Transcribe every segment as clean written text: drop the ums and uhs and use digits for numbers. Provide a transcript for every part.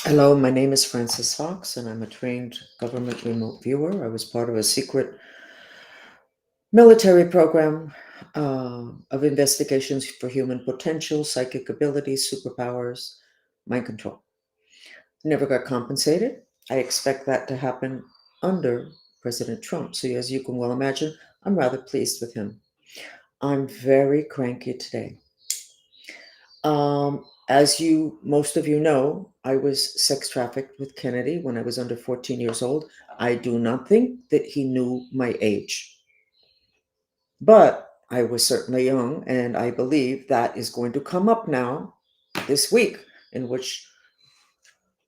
Hello, my name is Francis Fox, and I'm a trained government remote viewer. I was part of a secret military program of investigations for human potential, psychic abilities, superpowers, mind control. Never got compensated. I expect that to happen under President Trump. So, as you can well imagine, I'm rather pleased with him. I'm very cranky today. As most of you know, I was sex trafficked with Kennedy when I was under 14 years old. I do not think that he knew my age, but I was certainly young, and I believe that is going to come up now this week, in which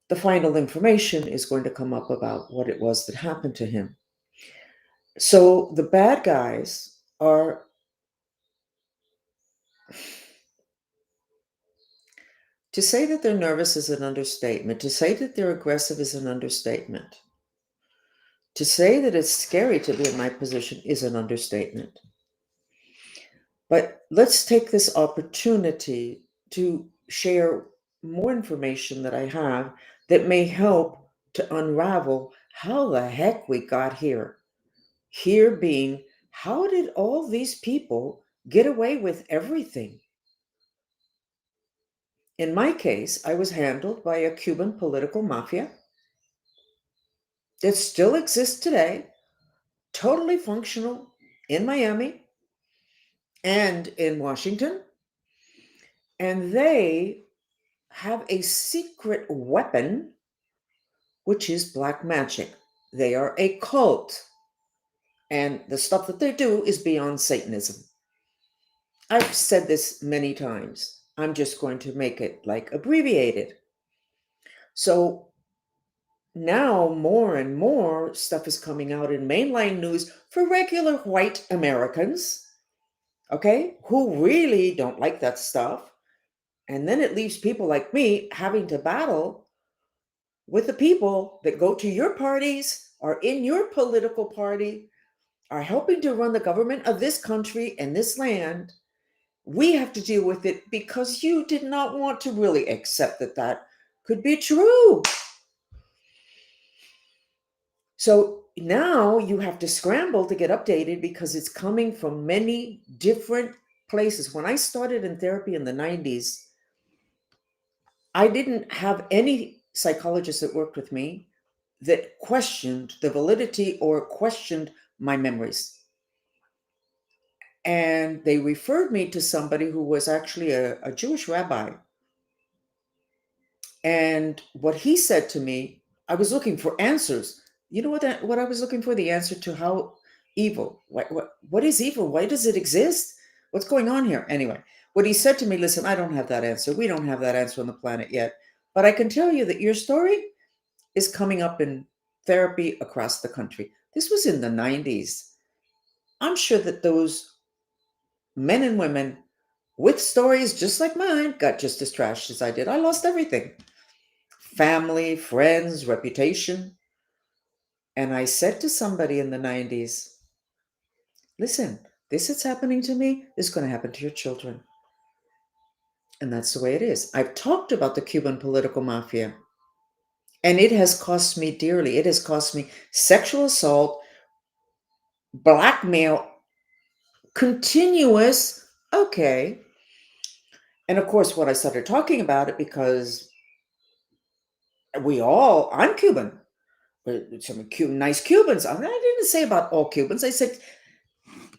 the final information is going to come up about what it was that happened to him. So the bad guys are, to say that they're nervous is an understatement. To say that they're aggressive is an understatement. To say that it's scary to be in my position is an understatement. But let's take this opportunity to share more information that I have that may help to unravel how the heck we got here. Here being, how did all these people get away with everything? In my case, I was handled by a Cuban political mafia that still exists today, totally functional in Miami and in Washington. And they have a secret weapon, which is black magic. They are a cult. And the stuff that they do is beyond Satanism. I've said this many times. I'm just going to make it like abbreviated. So now more and more stuff is coming out in mainline news for regular white Americans, okay, who really don't like that stuff. And then it leaves people like me having to battle with the people that go to your parties, are in your political party, are helping to run the government of this country and this land. We have to deal with it because you did not want to really accept that that could be true. So now you have to scramble to get updated because it's coming from many different places. When I started in therapy in the 90s, I didn't have any psychologists that worked with me that questioned the validity or questioned my memories. And they referred me to somebody who was actually a Jewish rabbi. And what he said to me, I was looking for answers. You know what I was looking for? The answer to how evil. What is evil? Why does it exist? What's going on here? Anyway, what he said to me, listen, I don't have that answer. We don't have that answer on the planet yet. But I can tell you that your story is coming up in therapy across the country. This was in the 90s. I'm sure that those men and women with stories just like mine got just as trashed as I did. I lost everything: family, friends, reputation. And I said to somebody in the 90s, listen, this is happening to me, this is going to happen to your children. And that's the way it is. I've talked about the Cuban political mafia, and it has cost me dearly. It has cost me sexual assault, blackmail, continuous. Okay. And of course, when I started talking about it, because I'm Cuban, but some Cuban, nice Cubans. I didn't say about all Cubans. I said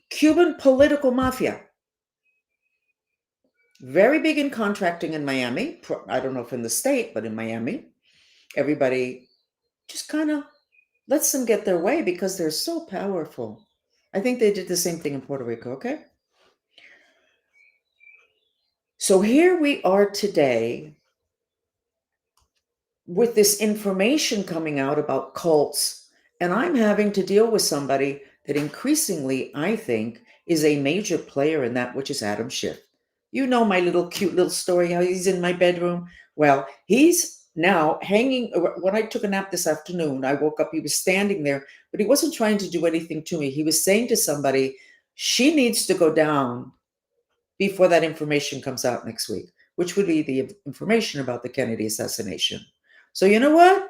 Cuban political mafia. Very big in contracting in Miami. I don't know if in the state, but in Miami, everybody just kind of lets them get their way because they're so powerful. I think they did the same thing in Puerto Rico, okay? So here we are today with this information coming out about cults, and I'm having to deal with somebody that increasingly, I think, is a major player in that, which is Adam Schiff. You know my little cute little story, how he's in my bedroom. Well, he's now hanging. When I took a nap this afternoon, I woke up, he was standing there, but he wasn't trying to do anything to me. He was saying to somebody, she needs to go down before that information comes out next week, which would be the information about the Kennedy assassination. So, you know what?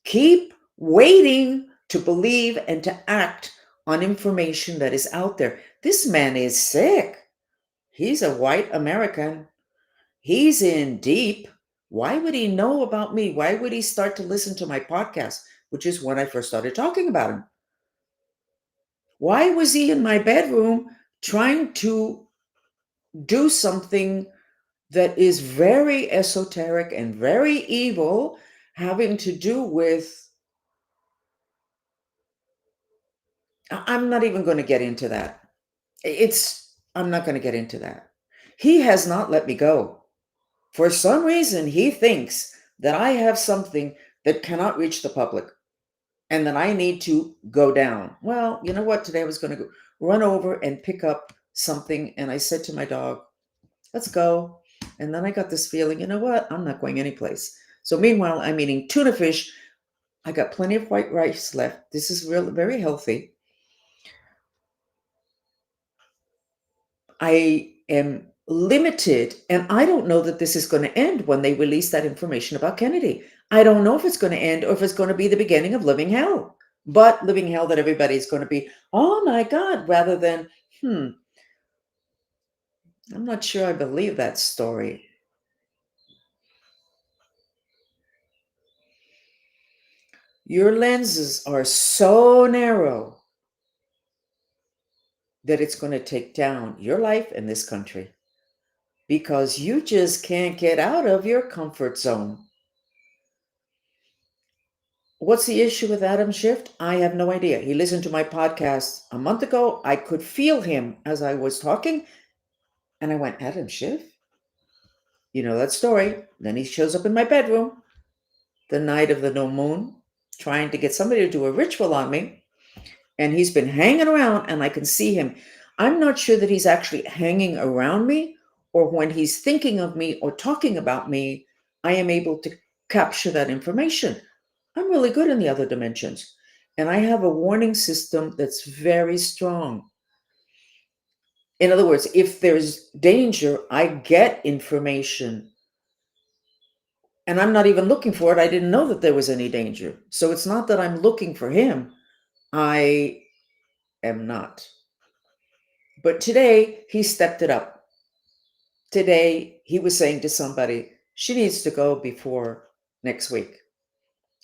Keep waiting to believe and to act on information that is out there. This man is sick. He's a white American. He's in deep. Why would he know about me? Why would he start to listen to my podcast, which is when I first started talking about him? Why was he in my bedroom trying to do something that is very esoteric and very evil, having to do with, I'm not even going to get into that. I'm not going to get into that. He has not let me go. For some reason, he thinks that I have something that cannot reach the public and that I need to go down. Well, you know what? Today I was going to go run over and pick up something. And I said to my dog, let's go. And then I got this feeling, you know what? I'm not going anyplace. So meanwhile, I'm eating tuna fish. I got plenty of white rice left. This is real, very healthy. I am limited, and I don't know that this is going to end when they release that information about Kennedy. I don't know if it's going to end or if it's going to be the beginning of living hell. But living hell that everybody's going to be, oh my God, rather than, I'm not sure I believe that story. Your lenses are so narrow that it's going to take down your life in this country because you just can't get out of your comfort zone. What's the issue with Adam Schiff? I have no idea. He listened to my podcast a month ago. I could feel him as I was talking, and I went, Adam Schiff? You know that story. Then he shows up in my bedroom the night of the new moon, trying to get somebody to do a ritual on me. And he's been hanging around, and I can see him. I'm not sure that he's actually hanging around me, or when he's thinking of me or talking about me, I am able to capture that information. I'm really good in the other dimensions. And I have a warning system that's very strong. In other words, if there's danger, I get information. And I'm not even looking for it. I didn't know that there was any danger. So it's not that I'm looking for him. I am not. But today, he stepped it up. Today, he was saying to somebody, she needs to go before next week.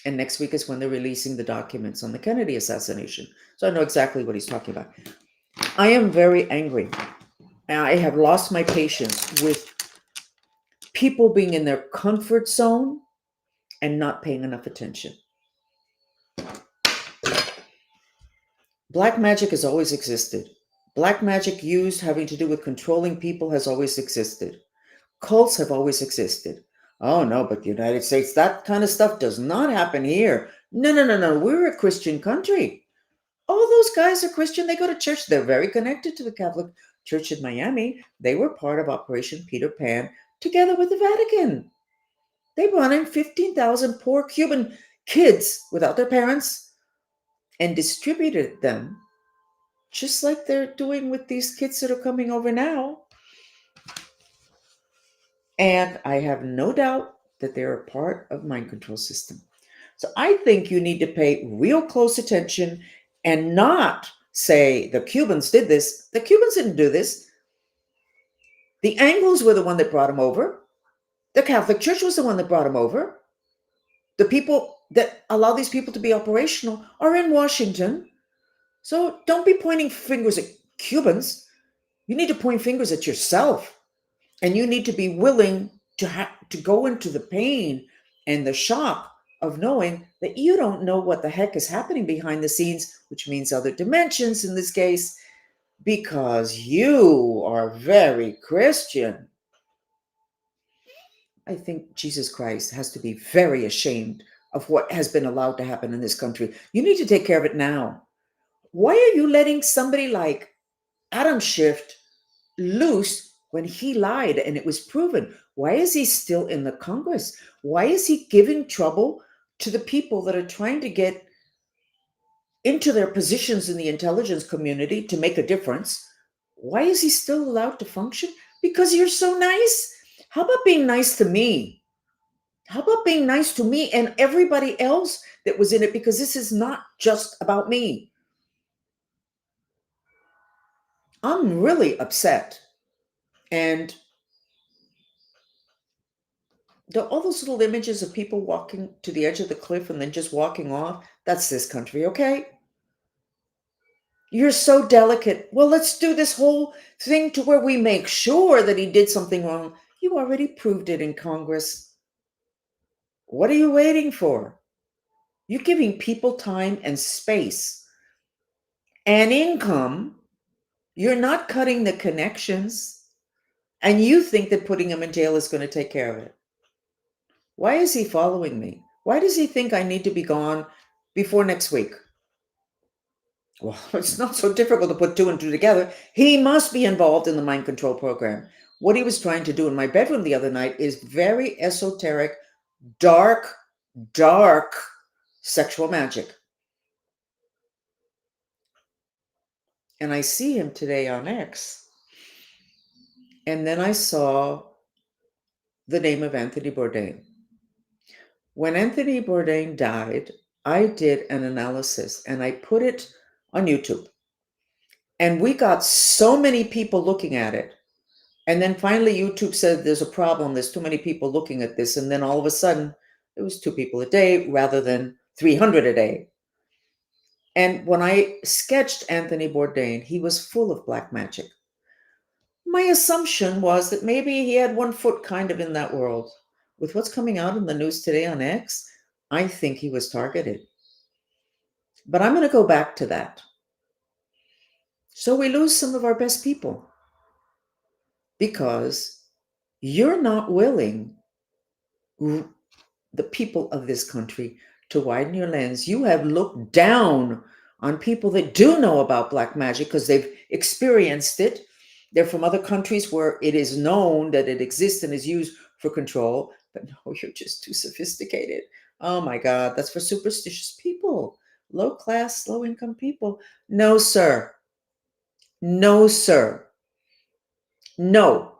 And next week is when they're releasing the documents on the Kennedy assassination. So I know exactly what he's talking about. I am very angry. I have lost my patience with people being in their comfort zone and not paying enough attention. Black magic has always existed. Black magic used having to do with controlling people has always existed. Cults have always existed. Oh no, but the United States, that kind of stuff does not happen here. No, no, no, no. We're a Christian country. All those guys are Christian. They go to church. They're very connected to the Catholic Church in Miami. They were part of Operation Peter Pan together with the Vatican. They brought in 15,000 poor Cuban kids without their parents and distributed them just like they're doing with these kids that are coming over now. And I have no doubt that they're a part of mind control system. So I think you need to pay real close attention and not say the Cubans did this. The Cubans didn't do this. The Anglos were the one that brought them over. The Catholic Church was the one that brought them over. The people that allow these people to be operational are in Washington. So don't be pointing fingers at Cubans. You need to point fingers at yourself. And you need to be willing to go into the pain and the shock of knowing that you don't know what the heck is happening behind the scenes, which means other dimensions in this case, because you are very Christian. I think Jesus Christ has to be very ashamed of what has been allowed to happen in this country. You need to take care of it now. Why are you letting somebody like Adam Schiff loose when he lied and it was proven? Why is he still in the Congress? Why is he giving trouble to the people that are trying to get into their positions in the intelligence community to make a difference? Why is he still allowed to function? Because you're so nice. How about being nice to me? How about being nice to me and everybody else that was in it? Because this is not just about me. I'm really upset. And all those little images of people walking to the edge of the cliff and then just walking off, that's this country, okay? You're so delicate. Well, let's do this whole thing to where we make sure that he did something wrong. You already proved it in Congress. What are you waiting for? You're giving people time and space and income. You're not cutting the connections. And you think that putting him in jail is going to take care of it. Why is he following me? Why does he think I need to be gone before next week? Well, it's not so difficult to put two and two together. He must be involved in the mind control program. What he was trying to do in my bedroom the other night is very esoteric, dark, dark sexual magic. And I see him today on X. And then I saw the name of Anthony Bourdain. When Anthony Bourdain died, I did an analysis and I put it on YouTube. And we got so many people looking at it. And then finally, YouTube said there's a problem. There's too many people looking at this. And then all of a sudden, it was 2 people a day rather than 300 a day. And when I sketched Anthony Bourdain, he was full of black magic. My assumption was that maybe he had one foot kind of in that world. With what's coming out in the news today on X, I think he was targeted. But I'm going to go back to that. So we lose some of our best people because you're not willing, the people of this country, to widen your lens. You have looked down on people that do know about black magic because they've experienced it. They're from other countries where it is known that it exists and is used for control. But no, you're just too sophisticated. Oh my God, that's for superstitious people, low class, low income people. No, sir. No, sir. No.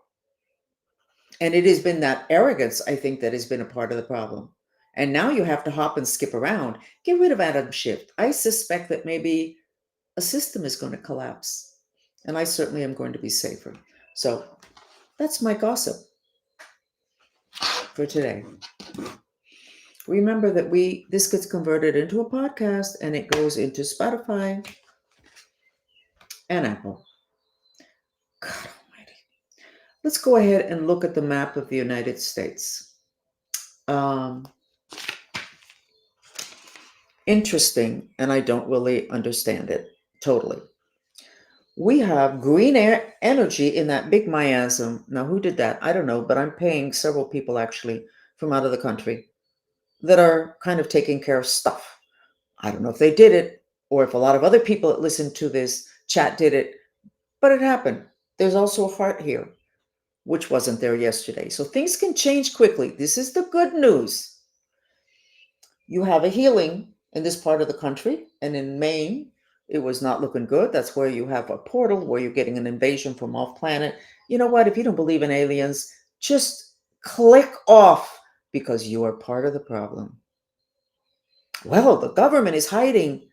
And it has been that arrogance, I think, that has been a part of the problem. And now you have to hop and skip around. Get rid of Adam Schiff. I suspect that maybe a system is going to collapse. And I certainly am going to be safer. So that's my gossip for today. Remember that this gets converted into a podcast and it goes into Spotify and Apple. God almighty. Let's go ahead and look at the map of the United States. Interesting, and I don't really understand it totally. We have green energy in that big miasm. Now, who did that? I don't know, but I'm paying several people actually from out of the country that are kind of taking care of stuff. I don't know if they did it or if a lot of other people that listen to this chat did it, but it happened. There's also a heart here, which wasn't there yesterday. So things can change quickly. This is the good news. You have a healing in this part of the country, and in Maine, it was not looking good. That's where you have a portal where you're getting an invasion from off planet. You know what? If you don't believe in aliens, just click off because you are part of the problem. Well, the government is hiding.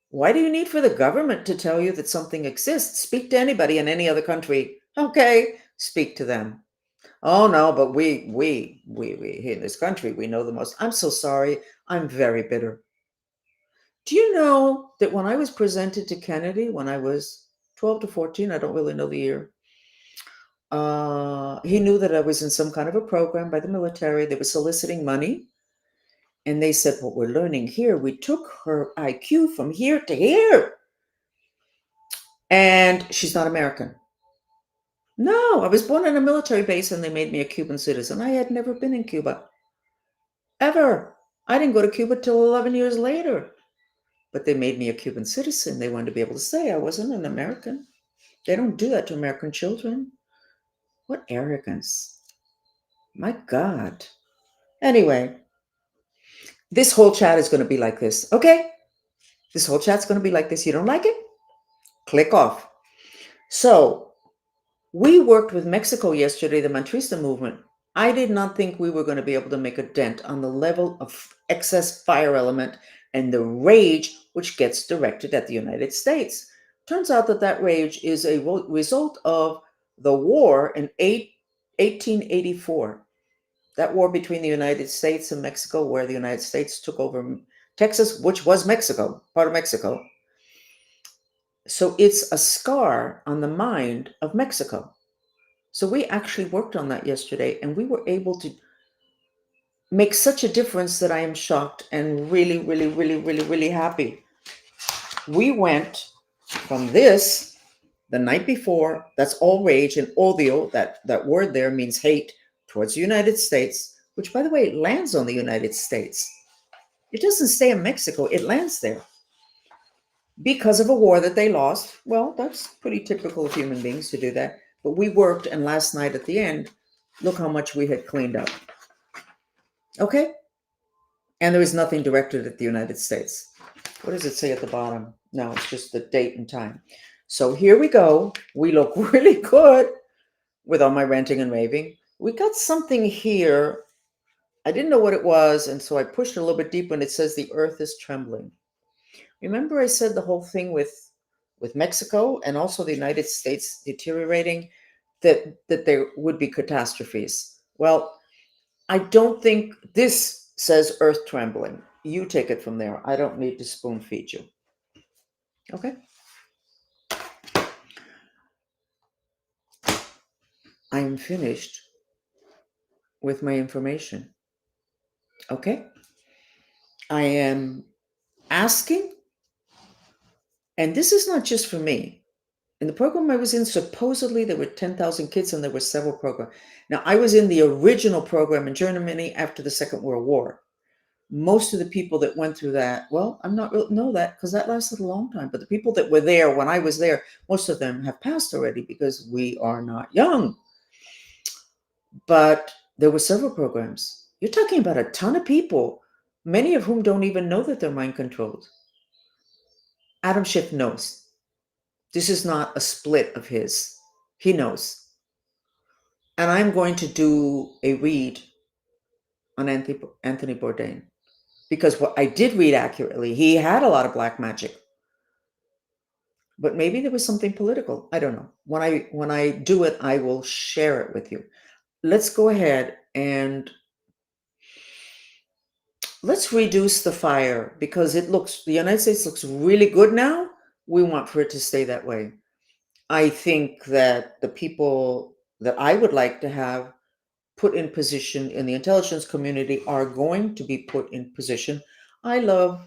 Why do you need for the government to tell you that something exists? Speak to anybody in any other country. Okay, speak to them. Oh no, but we here in this country, we know the most. I'm so sorry. I'm very bitter. Do you know that when I was presented to Kennedy when I was 12 to 14, I don't really know the year, he knew that I was in some kind of a program by the military. They were soliciting money. And they said, what we're learning here, we took her IQ from here to here. And she's not American. No, I was born on a military base and they made me a Cuban citizen. I had never been in Cuba. Ever. I didn't go to Cuba till 11 years later. But they made me a Cuban citizen. They wanted to be able to say I wasn't an American. They don't do that to American children. What arrogance. My God. Anyway, this whole chat is going to be like this. Okay? This whole chat's going to be like this. You don't like it? Click off. So, we worked with Mexico yesterday, the Mantrista movement. I did not think we were going to be able to make a dent on the level of excess fire element and the rage which gets directed at the United States. Turns out that that rage is a result of the war in 1884. That war between the United States and Mexico, where the United States took over Texas, which was Mexico, part of Mexico. So it's a scar on the mind of Mexico. So we actually worked on that yesterday, and we were able to make such a difference that I am shocked and really, really, really, really, really happy. We went from this the night before, that's all rage and odio, that word there means hate towards the United States, which by the way, lands on the United States. It doesn't stay in Mexico, it lands there because of a war that they lost. Well, that's pretty typical of human beings to do that. But we worked, and last night at the end, look how much we had cleaned up. Okay? And there was nothing directed at the United States. What does it say at the bottom? No, it's just the date and time. So here we go. We look really good with all my ranting and raving. We got something here. I didn't know what it was, and so I pushed a little bit deeper, and it says the earth is trembling. Remember I said the whole thing with Mexico and also the United States deteriorating, that there would be catastrophes. Well, I don't think this says earth trembling. You take it from there. I don't need to spoon feed you. Okay? I'm finished with my information. Okay? I am asking, and this is not just for me. In the program I was in, supposedly there were 10,000 kids and there were several programs. Now, I was in the original program in Germany after the Second World War. Most of the people that went through that, well, I'm not really know that because that lasted a long time. But the people that were there when I was there, most of them have passed already because we are not young. But there were several programs. You're talking about a ton of people, many of whom don't even know that they're mind controlled. Adam Schiff knows. This is not a split of his. He knows. And I'm going to do a read on Anthony Bourdain because what I did read accurately, he had a lot of black magic, but maybe there was something political. I don't know. When I do it, I will share it with you. Let's go ahead and let's reduce the fire because the United States looks really good now. We want for it to stay that way. I think that the people that I would like to have put in position in the intelligence community are going to be put in position. I love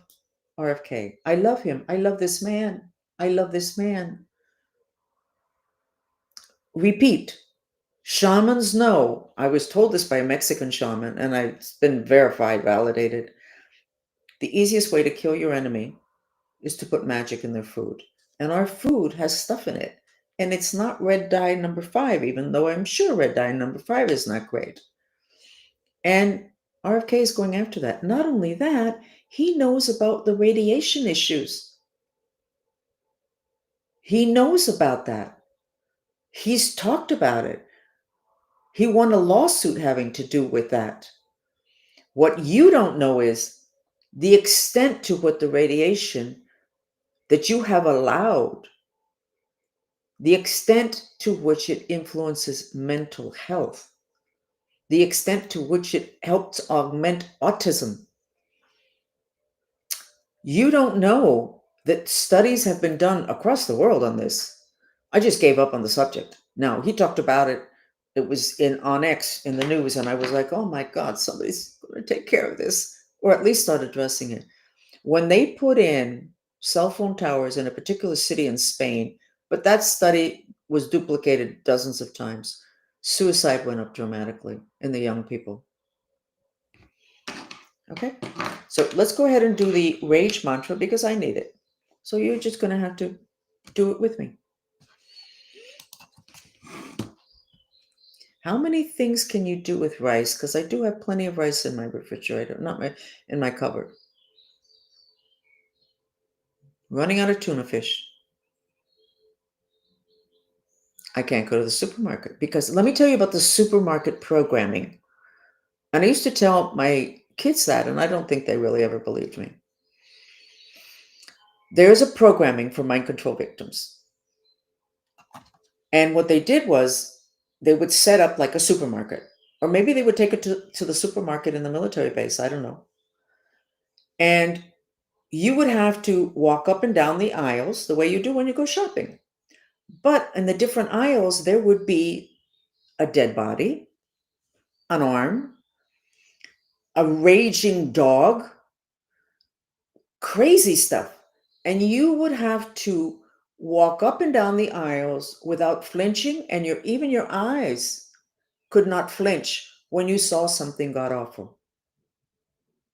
RFK. I love him. I love this man. I love this man. Repeat. Shamans know. I was told this by a Mexican shaman, and it's been verified, validated. The easiest way to kill your enemy is to put magic in their food. And our food has stuff in it. And it's not red dye number 5, even though I'm sure red dye number 5 is not great. And RFK is going after that. Not only that, he knows about the radiation issues. He knows about that. He's talked about it. He won a lawsuit having to do with that. What you don't know is the extent to what the radiation that you have allowed, the extent to which it influences mental health, the extent to which it helps augment autism. You don't know that studies have been done across the world on this. I just gave up on the subject. Now, he talked about it. It was on X in the news, and I was like, oh my God, somebody's going to take care of this, or at least start addressing it. When they put in cell phone towers in a particular city in Spain, but that study was duplicated dozens of times, suicide went up dramatically in the young people. Okay, so let's go ahead and do the rage mantra because I need it. So you're just going to have to do it with me. How many things can you do with rice? Because I do have plenty of rice in my refrigerator, not in my cupboard. Running out of tuna fish. I can't go to the supermarket because let me tell you about the supermarket programming. And I used to tell my kids that, and I don't think they really ever believed me. There's a programming for mind control victims. And what they did was they would set up like a supermarket, or maybe they would take it to the supermarket in the military base. I don't know. And you would have to walk up and down the aisles the way you do when you go shopping. But in the different aisles, there would be a dead body, an arm, a raging dog, crazy stuff. And you would have to walk up and down the aisles without flinching, and even your eyes could not flinch when you saw something god awful.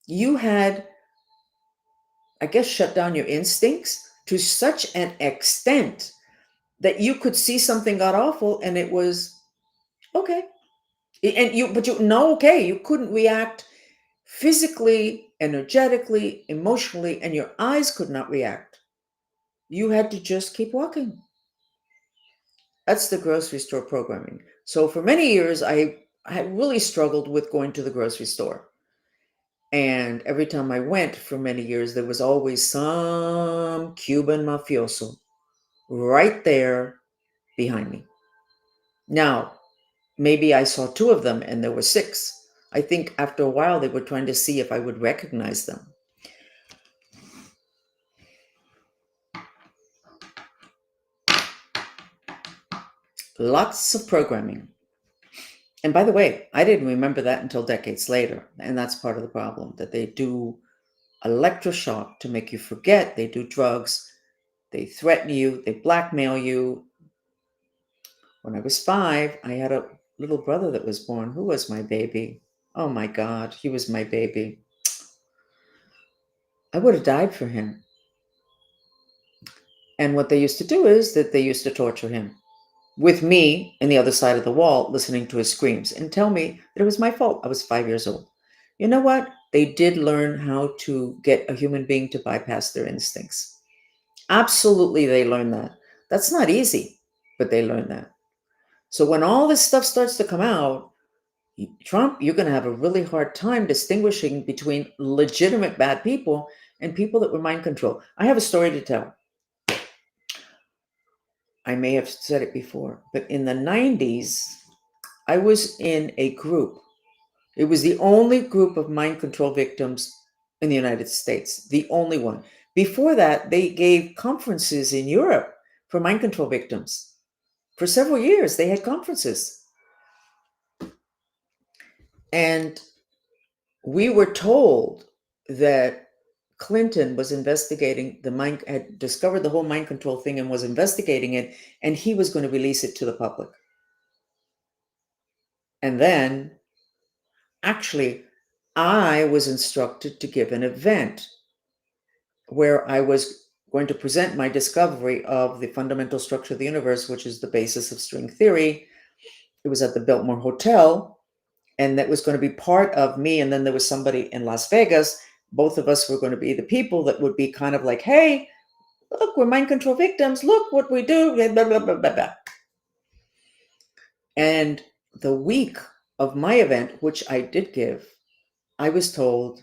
You had, I guess, shut down your instincts to such an extent that you could see something god awful and it was okay. And but you know, okay, you couldn't react physically, energetically, emotionally, and your eyes could not react. You had to just keep walking. That's the grocery store programming. So for many years, I really struggled with going to the grocery store. And every time I went for many years, there was always some Cuban mafioso right there behind me. Now, maybe I saw two of them and there were six. I think after a while, they were trying to see if I would recognize them. Lots of programming. And by the way, I didn't remember that until decades later. And that's part of the problem that they do electroshock to make you forget. They do drugs. They threaten you. They blackmail you. When I was 5, I had a little brother that was born who was my baby. Oh my God, he was my baby. I would have died for him. And what they used to do is that they used to torture him with me on the other side of the wall, listening to his screams and tell me that it was my fault. I was 5 years old. You know what? They did learn how to get a human being to bypass their instincts. Absolutely, they learned that. That's not easy, but they learned that. So when all this stuff starts to come out, Trump, you're going to have a really hard time distinguishing between legitimate bad people and people that were mind control. I have a story to tell. I may have said it before, but in the 90s, I was in a group. It was the only group of mind control victims in the United States, the only one. Before that, they gave conferences in Europe for mind control victims. For several years, they had conferences. And we were told that Clinton was investigating had discovered the whole mind control thing and was investigating it, and he was going to release it to the public. And then, actually, I was instructed to give an event where I was going to present my discovery of the fundamental structure of the universe, which is the basis of string theory. It was at the Biltmore Hotel, and that was going to be part of me. And then there was somebody in Las Vegas. Both of us were going to be the people that would be kind of like, hey, look, we're mind control victims. Look what we do. Blah, blah, blah, blah, blah. And the week of my event, which I did give, I was told,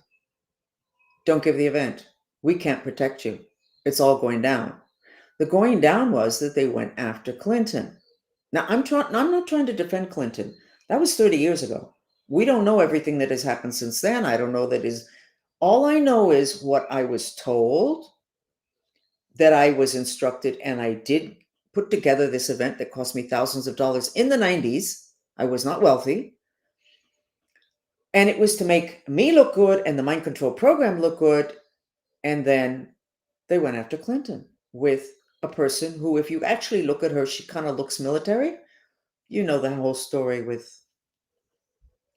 don't give the event. We can't protect you. It's all going down. The going down was that they went after Clinton. Now, I'm not trying to defend Clinton. That was 30 years ago. We don't know everything that has happened since then. I don't know that is. All I know is what I was told, that I was instructed, and I did put together this event that cost me thousands of dollars in the 90s. I was not wealthy. And it was to make me look good and the mind control program look good. And then they went after Clinton with a person who, if you actually look at her, she kind of looks military. You know the whole story with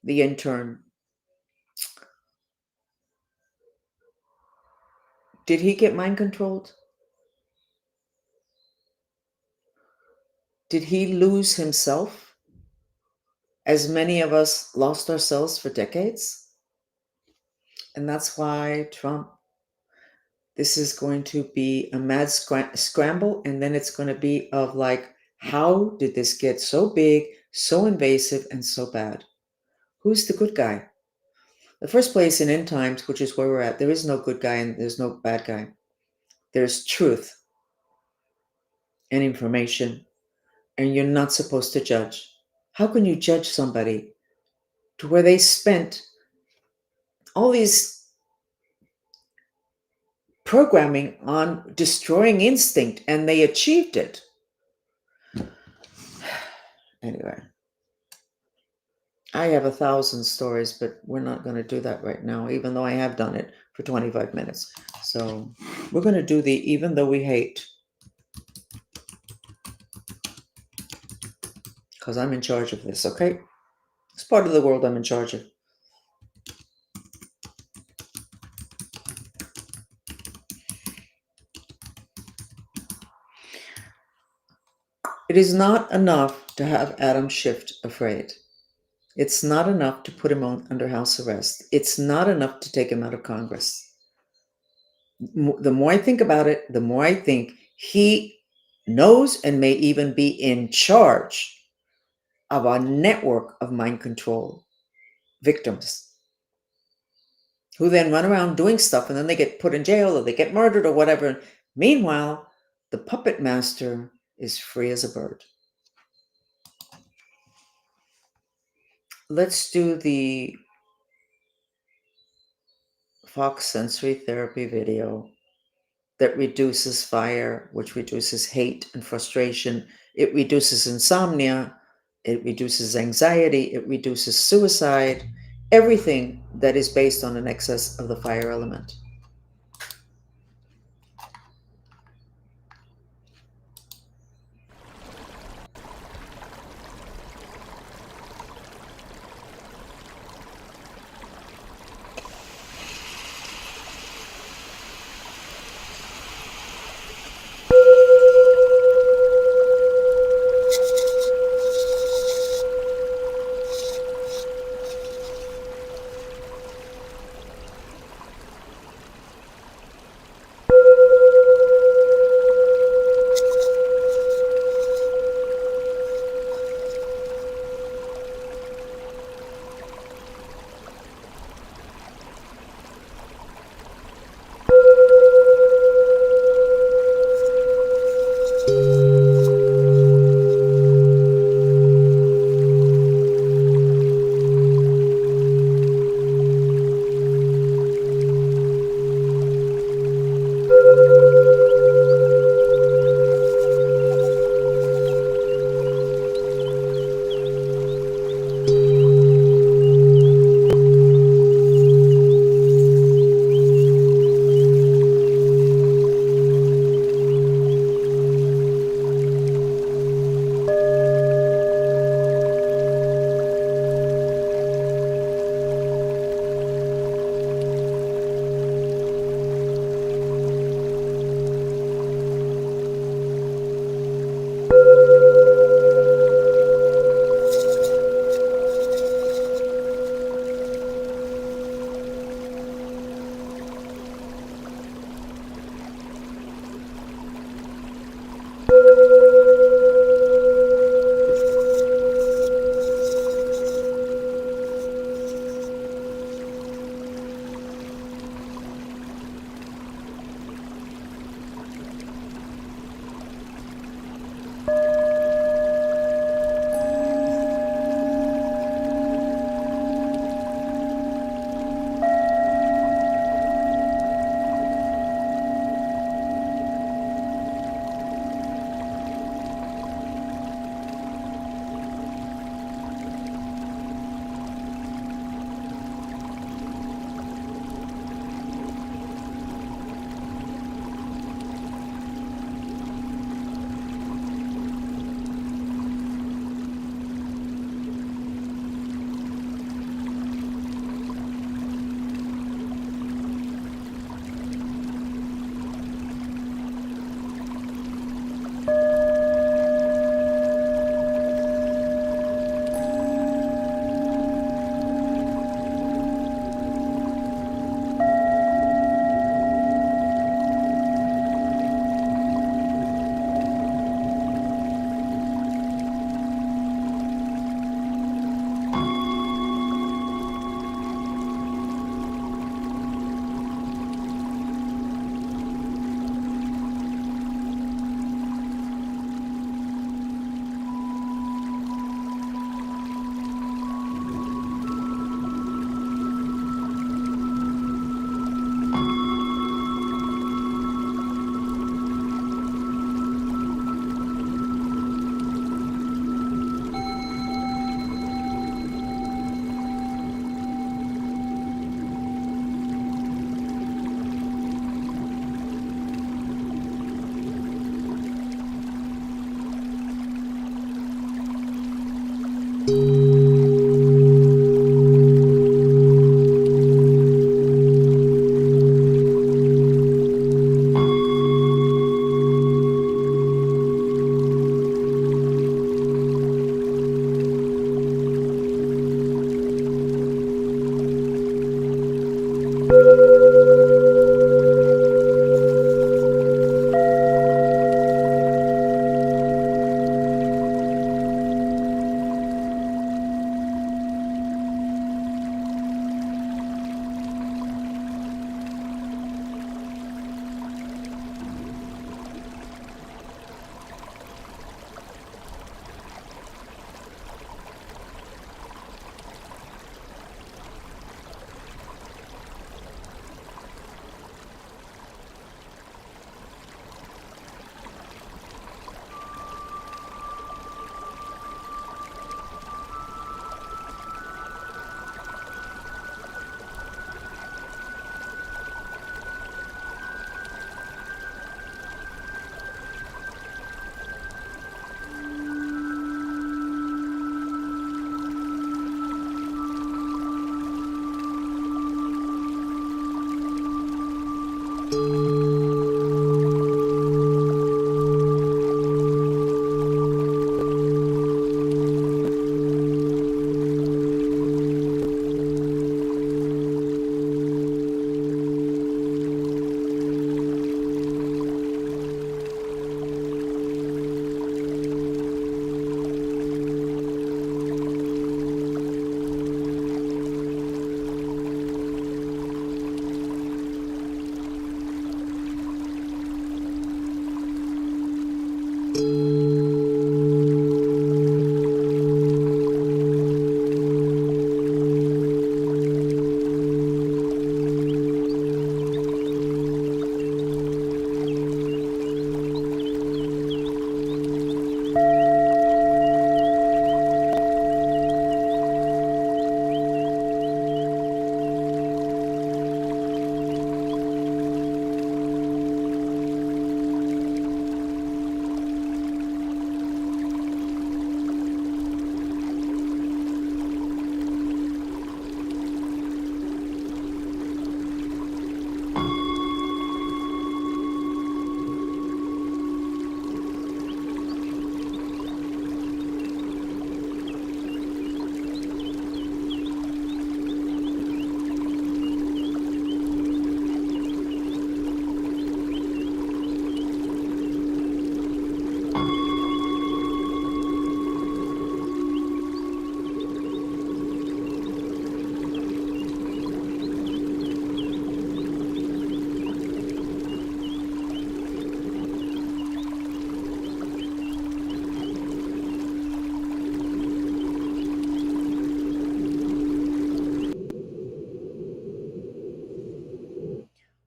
the intern. Did he get mind controlled? Did he lose himself? As many of us lost ourselves for decades? And that's why Trump, this is going to be a mad scramble. And then it's going to be of like, How did this get so big, so invasive, and so bad? Who's the good guy? The first place in end times, which is where we're at, there is no good guy and there's no bad guy. There's truth and information, and you're not supposed to judge. How can you judge somebody to where they spent all these programming on destroying instinct and they achieved it? Anyway, I have 1,000 stories, but we're not going to do that right now, even though I have done it for 25 minutes. So we're going to do the even though we hate, because I'm in charge of this, okay? It's part of the world I'm in charge of. It is not enough to have Adam Schiff afraid. It's not enough to put him under house arrest. It's not enough to take him out of Congress. The more I think about it, the more I think he knows and may even be in charge of a network of mind control victims who then run around doing stuff and then they get put in jail or they get murdered or whatever. Meanwhile, the puppet master is free as a bird. Let's do the Fox sensory therapy video that reduces fire, which reduces hate and frustration. It reduces insomnia. It reduces anxiety. It reduces suicide. Everything that is based on an excess of the fire element.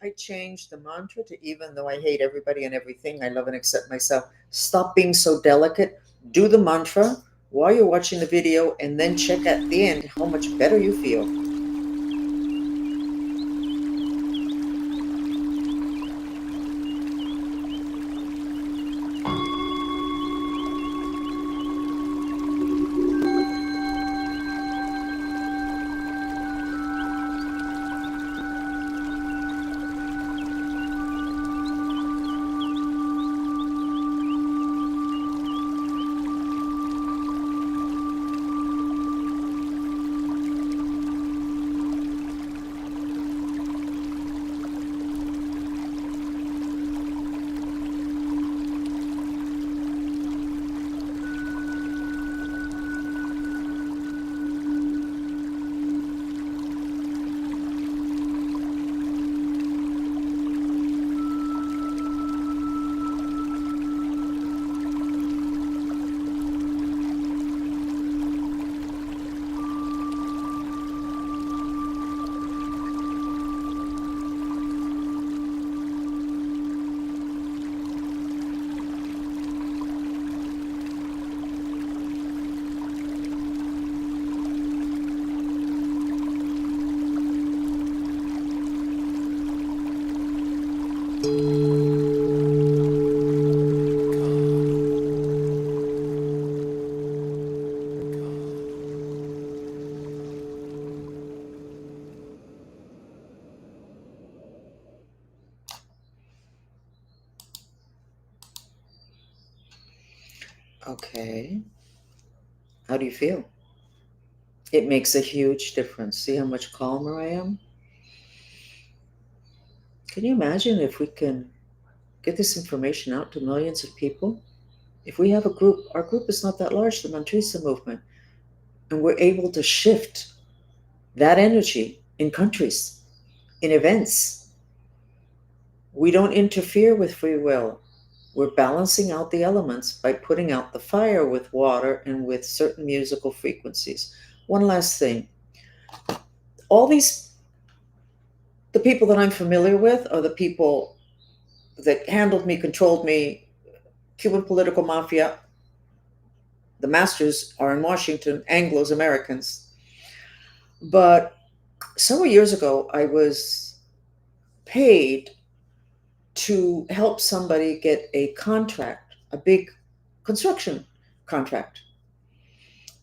I changed the mantra to, even though I hate everybody and everything, I love and accept myself. Stop being so delicate. Do the mantra while you're watching the video, and then check at the end how much better you feel. Okay. How do you feel? It makes a huge difference. See how much calmer I am? Can you imagine if we can get this information out to millions of people? If we have a group, our group is not that large, the Mantrisa movement, and we're able to shift that energy in countries, in events. We don't interfere with free will. We're balancing out the elements by putting out the fire with water and with certain musical frequencies. One last thing. All these, the people that I'm familiar with are the people that handled me, controlled me, Cuban political mafia. The masters are in Washington, Anglos Americans. But several years ago, I was paid to help somebody get a contract, a big construction contract.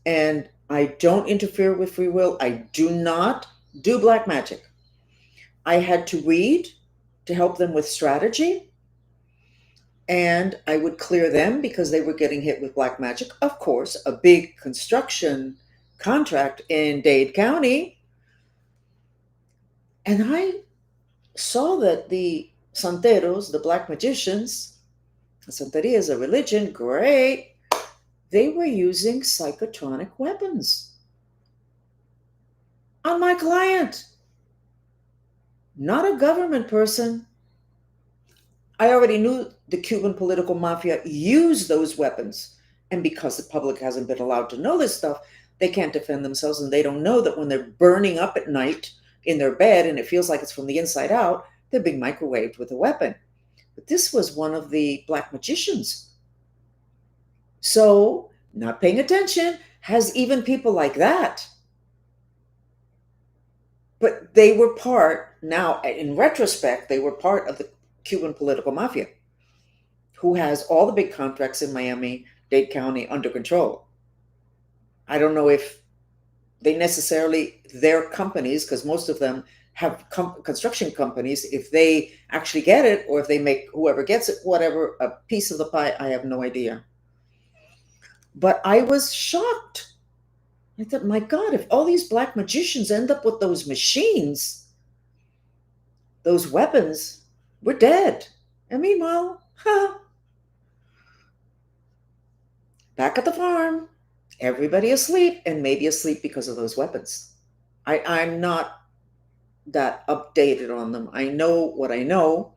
And I don't interfere with free will. I do not do black magic. I had to read to help them with strategy, and I would clear them because they were getting hit with black magic. Of course, a big construction contract in Dade County. And I saw that the santeros, the black magicians, Santeria is a religion, great. They were using psychotronic weapons on my client, not a government person. I already knew the Cuban political mafia used those weapons. And because the public hasn't been allowed to know this stuff, they can't defend themselves, and they don't know that when they're burning up at night in their bed and it feels like it's from the inside out, they're being microwaved with a weapon. But this was one of the black magicians. So, not paying attention has even people like that. But they were part, now in retrospect, they were part of the Cuban political mafia, who has all the big contracts in Miami, Dade County under control. I don't know if they necessarily, their companies, because most of them have construction companies, if they actually get it, or if they make whoever gets it, whatever, a piece of the pie, I have no idea. But I was shocked. I thought, my God, if all these black magicians end up with those machines, those weapons, we're dead. And meanwhile, back at the farm, everybody asleep, and maybe asleep because of those weapons. I'm not that updated on them. I know what I know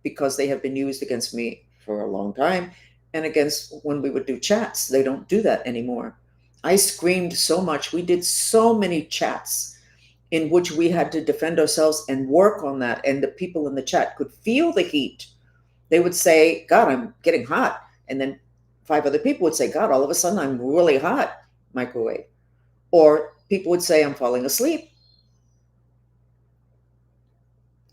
because they have been used against me for a long time, and against when we would do chats. They don't do that anymore. I screamed so much. We did so many chats in which we had to defend ourselves and work on that. And the people in the chat could feel the heat. They would say, God, I'm getting hot. And then five other people would say, God, all of a sudden I'm really hot, microwave. Or people would say, I'm falling asleep.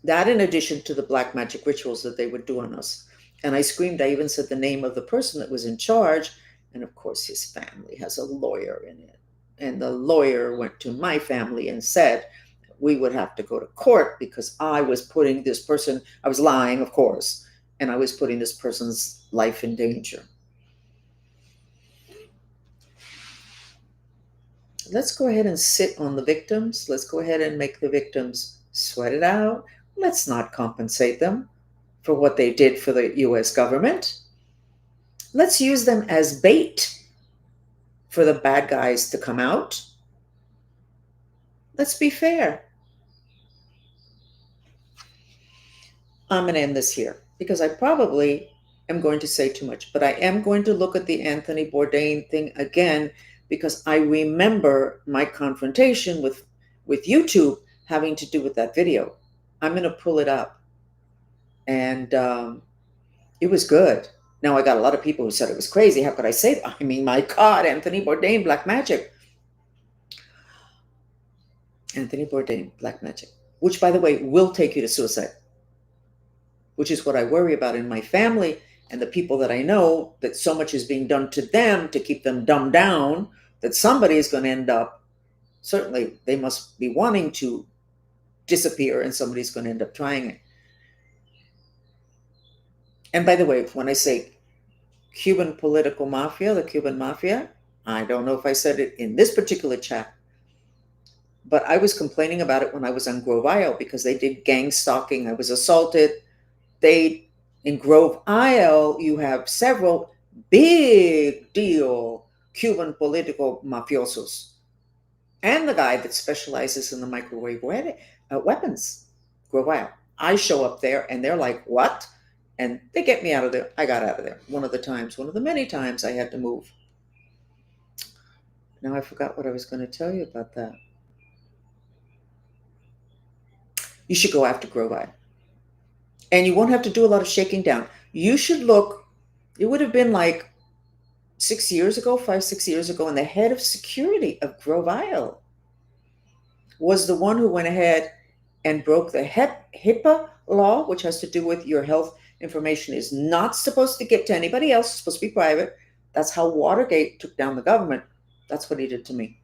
That, in addition to the black magic rituals that they would do on us. And I screamed. I even said the name of the person that was in charge. And of course, his family has a lawyer in it. And the lawyer went to my family and said we would have to go to court because I was putting this person, I was lying, of course, and I was putting this person's life in danger. Let's go ahead and sit on the victims. Let's go ahead and make the victims sweat it out. Let's not compensate them for what they did for the US government. Let's use them as bait for the bad guys to come out. Let's be fair. I'm going to end this here because I probably am going to say too much, but I am going to look at the Anthony Bourdain thing again because I remember my confrontation with YouTube having to do with that video. I'm going to pull it up, and it was good. Now I got a lot of people who said it was crazy. How could I say that? I mean, my God, Anthony Bourdain, black magic. Anthony Bourdain, black magic, which, by the way, will take you to suicide, which is what I worry about in my family and the people that I know, that so much is being done to them to keep them dumbed down that somebody is going to end up, certainly they must be wanting to disappear and somebody's going to end up trying it. And by the way, when I say Cuban political mafia, the Cuban mafia, I don't know if I said it in this particular chat, but I was complaining about it when I was on Grove Isle because they did gang stalking. I was assaulted. They, in Grove Isle, you have several big deal Cuban political mafiosos and the guy that specializes in the microwave weapons. Grove Isle. I show up there and they're like, what? And they get me out of there. I got out of there one of the many times I had to move. Now I forgot what I was going to tell you about that. You should go after Grove Isle. And you won't have to do a lot of shaking down. You should look, it would have been like 6 years ago, 5, 6 years ago, and the head of security of Grove Isle was the one who went ahead and broke the HIPAA law, which has to do with your health information is not supposed to get to anybody else, it's supposed to be private. That's how Watergate took down the government. That's what he did to me.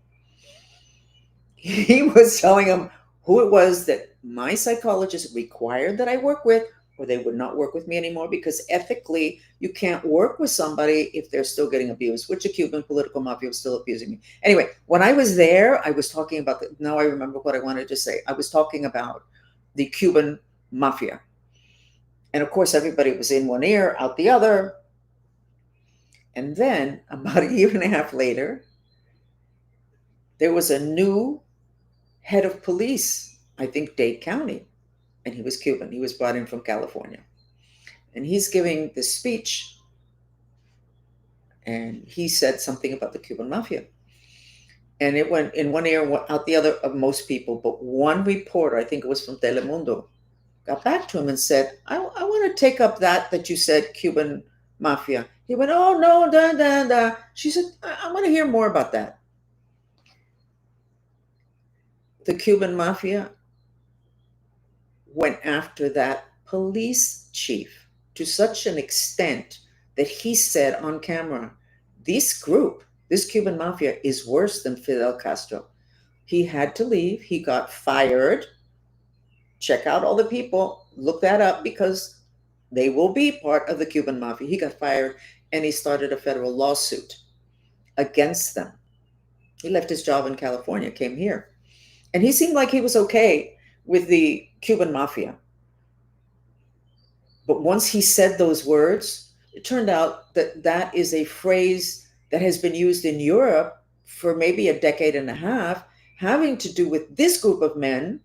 He was telling them who it was that my psychologist required that I work with, or they would not work with me anymore because ethically you can't work with somebody if they're still getting abused, which the Cuban political mafia was still abusing me. Anyway, when I was there, I was talking about now I remember what I wanted to say. I was talking about the Cuban mafia. And of course, everybody was in one ear, out the other. And then about a year and a half later, there was a new head of police, I think Dade County, and he was Cuban. He was brought in from California. And he's giving this speech, and he said something about the Cuban mafia. And it went in one ear and out the other of most people. But one reporter, I think it was from Telemundo, got back to him and said, I want to take up that you said Cuban mafia. He went, oh, no, da, da, da. She said, I want to hear more about that. The Cuban mafia went after that police chief to such an extent that he said on camera, this group, this Cuban mafia, is worse than Fidel Castro. He had to leave. He got fired. Check out all the people. Look that up because they will be part of the Cuban mafia. He got fired and he started a federal lawsuit against them. He left his job in California, came here. And he seemed like he was okay with the Cuban mafia. But once he said those words, it turned out that that is a phrase that has been used in Europe for maybe a decade and a half, having to do with this group of men,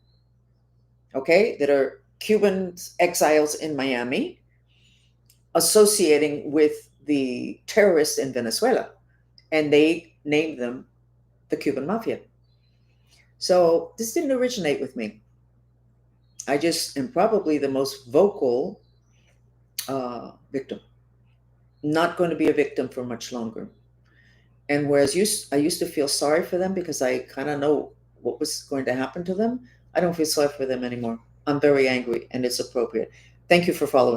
okay, that are Cuban exiles in Miami, associating with the terrorists in Venezuela. And they named them the Cuban Mafia. So this didn't originate with me. I just am probably the most vocal victim. Not going to be a victim for much longer. And whereas I used to feel sorry for them because I kind of know what was going to happen to them, I don't feel sorry for them anymore. I'm very angry, and it's appropriate. Thank you for following.